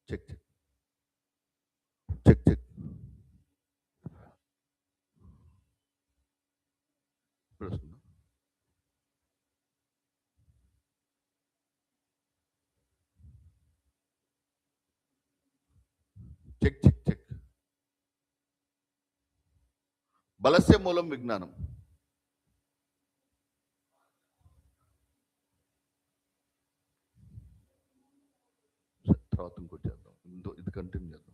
Check, check, check, check. Pressna. Check, check, check. బలస్య మూలం విజ్ఞానం. తర్వాత ఇంకోటి చేద్దాం, ఇది కంటిన్యూ చేద్దాం.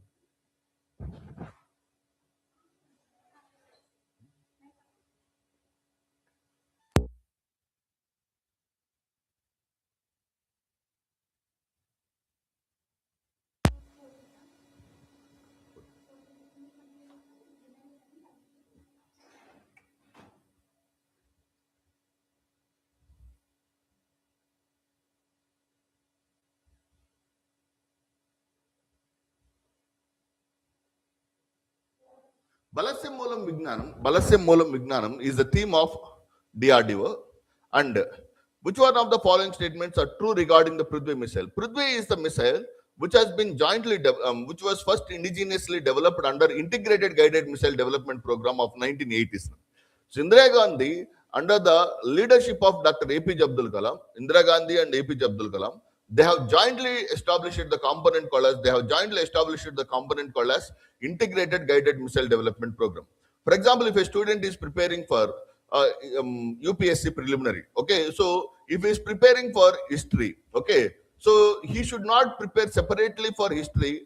Balasya Moolam Vignanam is the theme of DRDO. And which one of the following statements are true regarding the Prithvi missile? Prithvi is the missile which has been jointly, which was first indigenously developed under Integrated Guided Missile Development Program of 1980s. So Indira Gandhi, under the leadership of Dr. APJ Abdul Kalam, Indira Gandhi and APJ Abdul Kalam, they have jointly established the component called as Integrated Guided Missile Development Program. For example, if a student is preparing for UPSC preliminary, okay, so if he is preparing for history, okay, so he should not prepare separately for history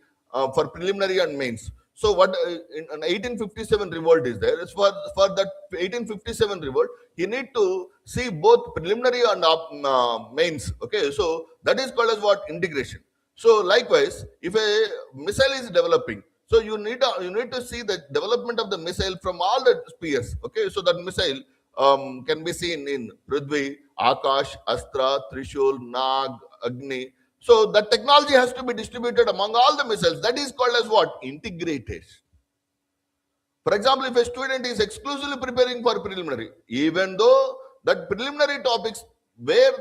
for preliminary and mains. So what in 1857 revolt is there? For that 1857 revolt, he need to see both preliminary and mains. Okay, so that is called as what? Integration. So likewise, if a missile is developing, so you need to see the development of the missile from all the spheres. Okay, so that missile can be seen in Prithvi, Akash, Astra, Trishul, Nag, Agni. So the technology has to be distributed among all the missiles. That is called as what? Integrated. For example, if a student is exclusively preparing for preliminary, even though that preliminary topics where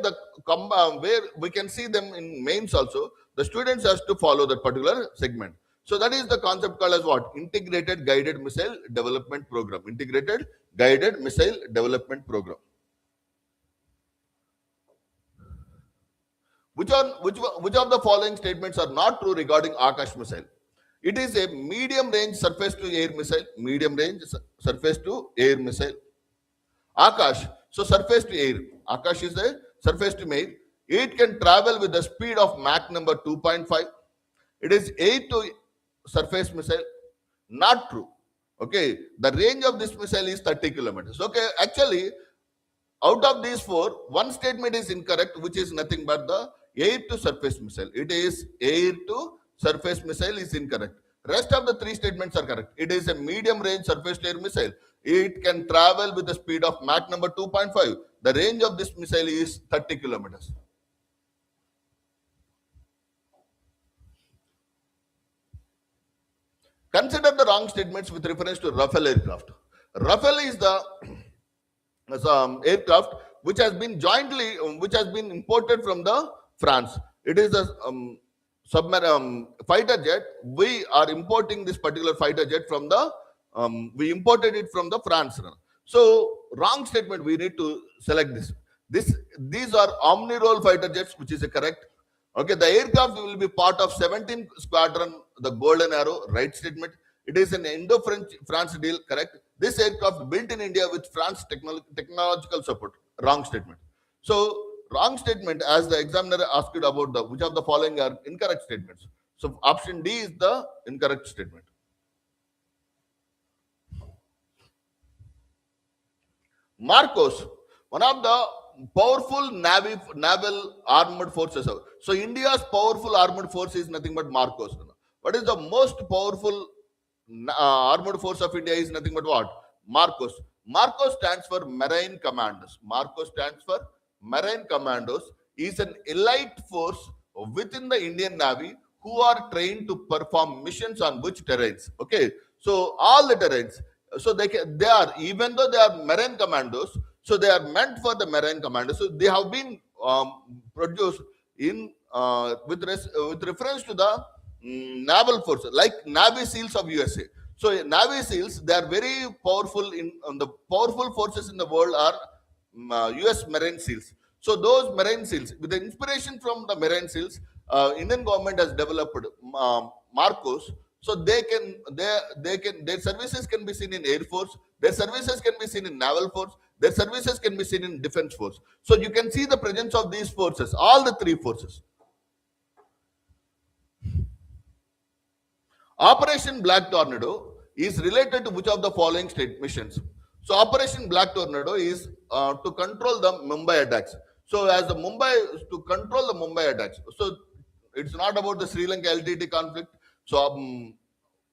we can see them in mains also, the students has to follow that particular segment. So that is the concept called as what? Integrated Guided Missile Development Program. Integrated Guided Missile Development Program. Which of the following statements are not true regarding Akash missile? It is a medium range surface to air missile. Medium range surface to air missile. Akash, so surface to air. Akash is a surface to air. It can travel with the speed of Mach number 2.5. It is air to surface missile. Not true. Okay, the range of this missile is 30 kilometers. Okay, actually, out of these four, one statement is incorrect, which is nothing but the air to surface missile. It is air to surface missile is incorrect. Rest of the three statements are correct. It is a medium range surface to air missile. It can travel with the speed of Mach number 2.5. The range of this missile is 30 kilometers. Consider the wrong statements with reference to Rafale aircraft. Rafale is the aircraft which has been imported from the France. It is a submarine fighter jet. We are importing this particular fighter jet from the we imported it from the France. So wrong statement, we need to select this. These are omni-role fighter jets, which is a correct. Okay, the aircraft will be part of 17th Squadron, the Golden Arrow, right statement. It is an Indo-France deal, correct. This aircraft built in India with France technological support, wrong statement. So wrong statement, as the examiner asked about which of the following are incorrect statements. So option D is the incorrect statement. Marcos, one of the powerful naval armored forces. So India's powerful armored force is nothing but Marcos. What is the most powerful armored force of India is nothing but what? Marcos. Marcos stands for Marine Commandos. Marcos stands for Marine Commandos. Is an elite force within the Indian Navy who are trained to perform missions on which terrains. Okay, so all the terrains. So they are, even though they are Marine Commandos, so they are meant for the Marine Commandos. So they have been produced in with reference to the naval forces, like Navy SEALs of USA. So Navy SEALs, they are very powerful the powerful forces in the world are US Marine SEALs. So those Marine SEALs, with the inspiration from the Marine SEALs, Indian government has developed Marcos. So their services can be seen in Air Force, their services can be seen in Naval Force, their services can be seen in Defense Force. So you can see the presence of these forces, all the three forces. Operation Black Tornado is related to which of the following state missions? So Operation Black Tornado is to control the Mumbai attacks. So as the Mumbai, to control the Mumbai attacks. So it's not about the Sri Lanka LTT conflict. So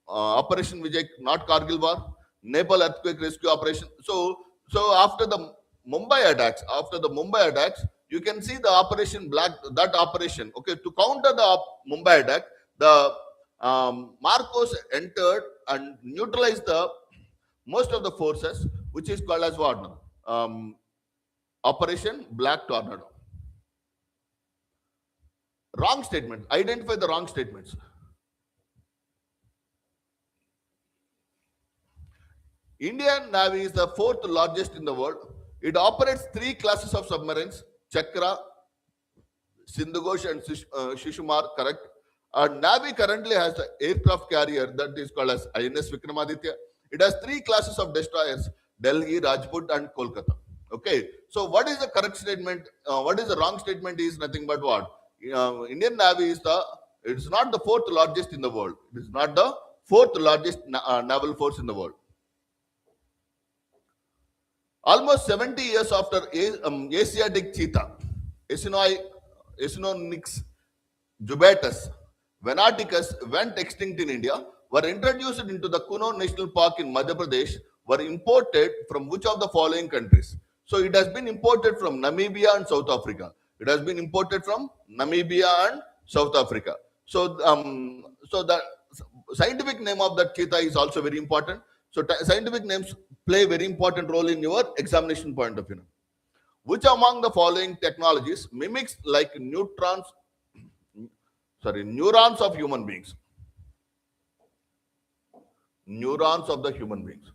Operation Vijay, not Kargil War, Nepal earthquake rescue operation. So after the Mumbai attacks, you can see the Operation Black, that operation. Okay, to counter the Mumbai attack, the Marcos entered and neutralized the most of the forces, which is called as what? Operation Black Tornado. Wrong statement. Identify the wrong statements. Indian Navy is the fourth largest in the world. It operates three classes of submarines: Chakra, Sindhugosh, and Shishumar. Correct. Navy currently has the aircraft carrier that is called as INS Vikramaditya. It has three classes of destroyers: Delhi, Rajput, and Kolkata. Okay. So what is the correct statement? What is the wrong statement? Is nothing but what? Indian Navy is it's not the fourth largest in the world. It is not the fourth largest naval force in the world. Almost 70 years after Asiatic cheetah, Acinonyx jubatus, Venaticus went extinct in India, were introduced into the Kuno National Park in Madhya Pradesh, were imported from which of the following countries? So it has been imported from Namibia and South Africa. It has been imported from Namibia and South Africa. So the scientific name of that cheetah is also very important. So scientific names play a very important role in your examination point of view. Which among the following technologies mimics like neurons of human beings? Neurons of the human beings.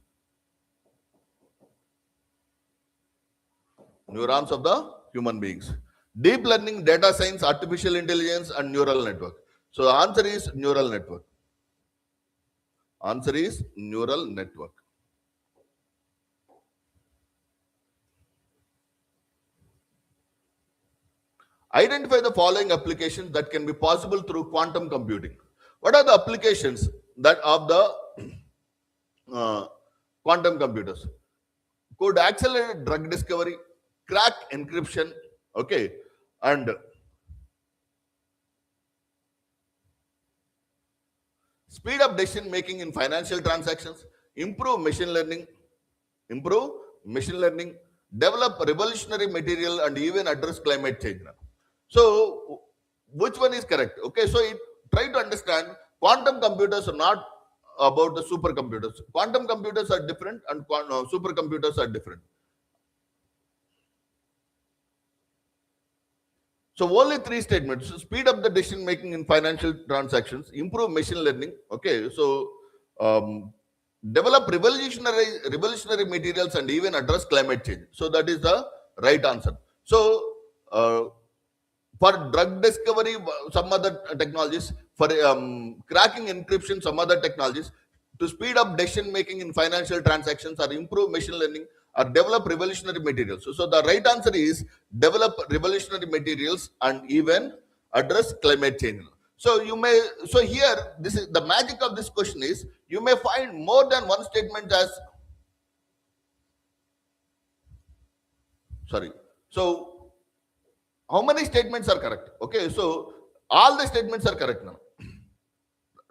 Neurons of the human beings. Deep learning, data science, artificial intelligence, and neural network. So the answer is neural network. Answer is neural network. Identify the following applications that can be possible through quantum computing. What are the applications that of the quantum computers? Could accelerate drug discovery, crack encryption, okay, and speed up decision making in financial transactions, improve machine learning, develop revolutionary material, and even address climate change. So, which one is correct? Okay, so try to understand quantum computers are not about the supercomputers. Quantum computers are different and supercomputers are different. So only three statements: speed up the decision making in financial transactions, improve machine learning. Okay, so develop revolutionary materials, and even address climate change. So that is the right answer. So for drug discovery, some other technologies; for cracking encryption, some other technologies; to speed up decision making in financial transactions, or improve machine learning, or develop revolutionary materials. So the right answer is develop revolutionary materials and even address climate change. So here, this is the magic of this question is you may find more than one statement as sorry. So how many statements are correct? Okay, so all the statements are correct now.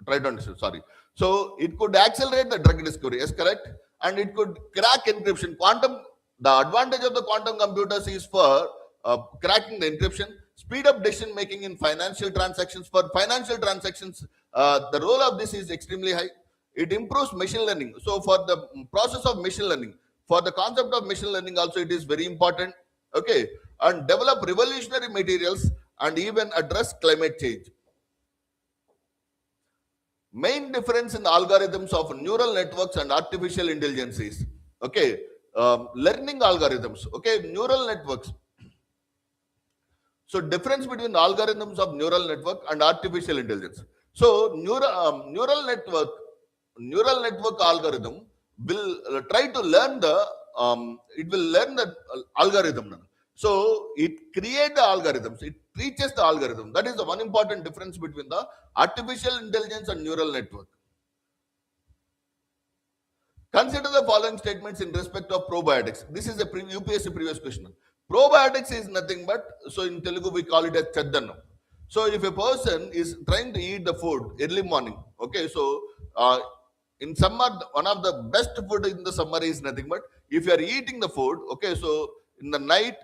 Try to understand. Sorry. So it could accelerate the drug discovery, yes, correct, and it could crack encryption. The advantage of the quantum computers is for cracking the encryption, speed up decision making in financial transactions. For financial transactions, the role of this is extremely high. It improves machine learning. So for the process of machine learning, for the concept of machine learning also it is very important. Okay, and develop revolutionary materials and even address climate change. main difference in the algorithms of neural networks and artificial intelligence is, okay, learning algorithms, okay, neural networks. So difference between algorithms of neural network and artificial intelligence. So neural network algorithm will try to learn it will learn the algorithm. So it create the algorithms, it teaches the algorithm. That is the one important difference between the artificial intelligence and neural network. Consider the following statements in respect of probiotics. This is a UPSC previous question. Probiotics is nothing but, so in Telugu we call it as chaddannam. So if a person is trying to eat the food early morning, okay, so in summer, one of the best food in the summer is nothing but, if you are eating the food, okay, so in the night,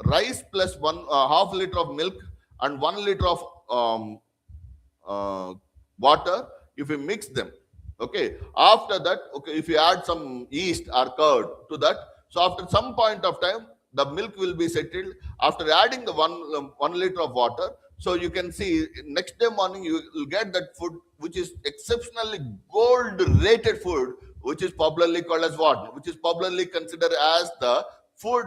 rice plus one half liter of milk and 1 liter of water, if you mix them, okay, after that, okay, if you add some yeast or curd to that, so after some point of time the milk will be settled. After adding the 1 liter of water, so you can see next day morning you will get that food which is exceptionally gold rated food, which is popularly called as what, which is popularly considered as the food,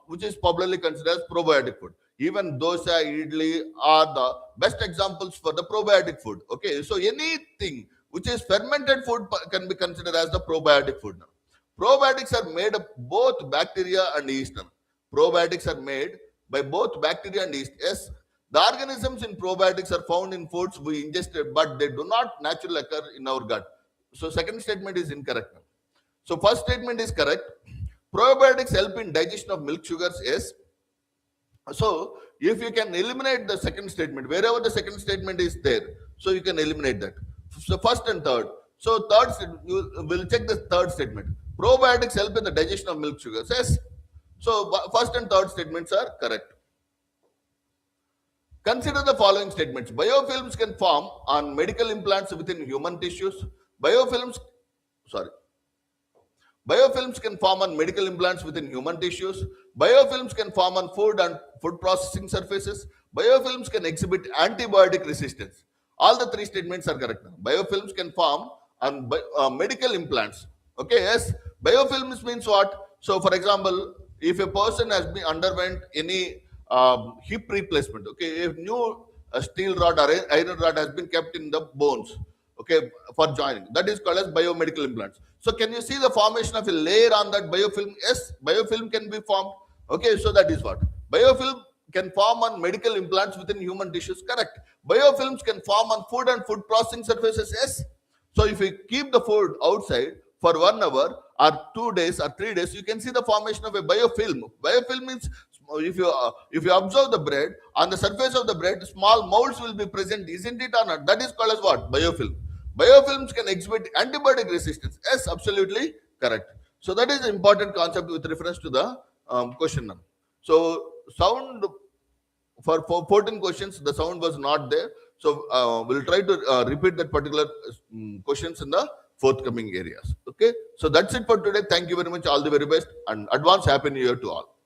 which is popularly considered as probiotic food. Even dosa, idli are the best examples for the probiotic food. Okay, so anything which is fermented food can be considered as the probiotic food. Probiotics are made of both bacteria and yeast. Probiotics are made by both bacteria and yeast. Yes, the organisms in probiotics are found in foods we ingested, but they do not naturally occur in our gut. So second statement is incorrect. So first statement is correct. Probiotics help in digestion of milk sugars. Yes. So if you can eliminate the second statement, wherever the second statement is there, so you can eliminate that. So first and third. So third, you will check the third statement. Probiotics help in the digestion of milk sugars. Yes. So first and third statements are correct. Consider the following statements. Biofilms can form on medical implants within human tissues. Biofilms can form on medical implants within human tissues. Biofilms can form on food and food processing surfaces. Biofilms can exhibit antibiotic resistance. All the three statements are correct. Biofilms can form on medical implants. Okay, yes. Biofilms means what? So, for example, if a person has been underwent any hip replacement, okay, if new steel rod or iron rod has been kept in the bones, okay, for joining, that is called as biomedical implants. So can you see the formation of a layer on that biofilm? Yes, biofilm can be formed. Okay, so that is what biofilm can form on medical implants within human tissues. Correct. Biofilms can form on food and food processing surfaces. Yes. So if you keep the food outside for 1 hour or 2 days or 3 days, you can see the formation of a biofilm. Biofilm means if you observe the bread, on the surface of the bread, small molds will be present, isn't it or not? That is called as what? Biofilm. Biofilms can exhibit antibiotic resistance. Yes, absolutely correct. So that is an important concept with reference to the question. So sound for 14 questions, the sound was not there. So we'll try to repeat that particular questions in the forthcoming areas. Okay. So that's it for today. Thank you very much. All the very best and advance Happy New Year to all.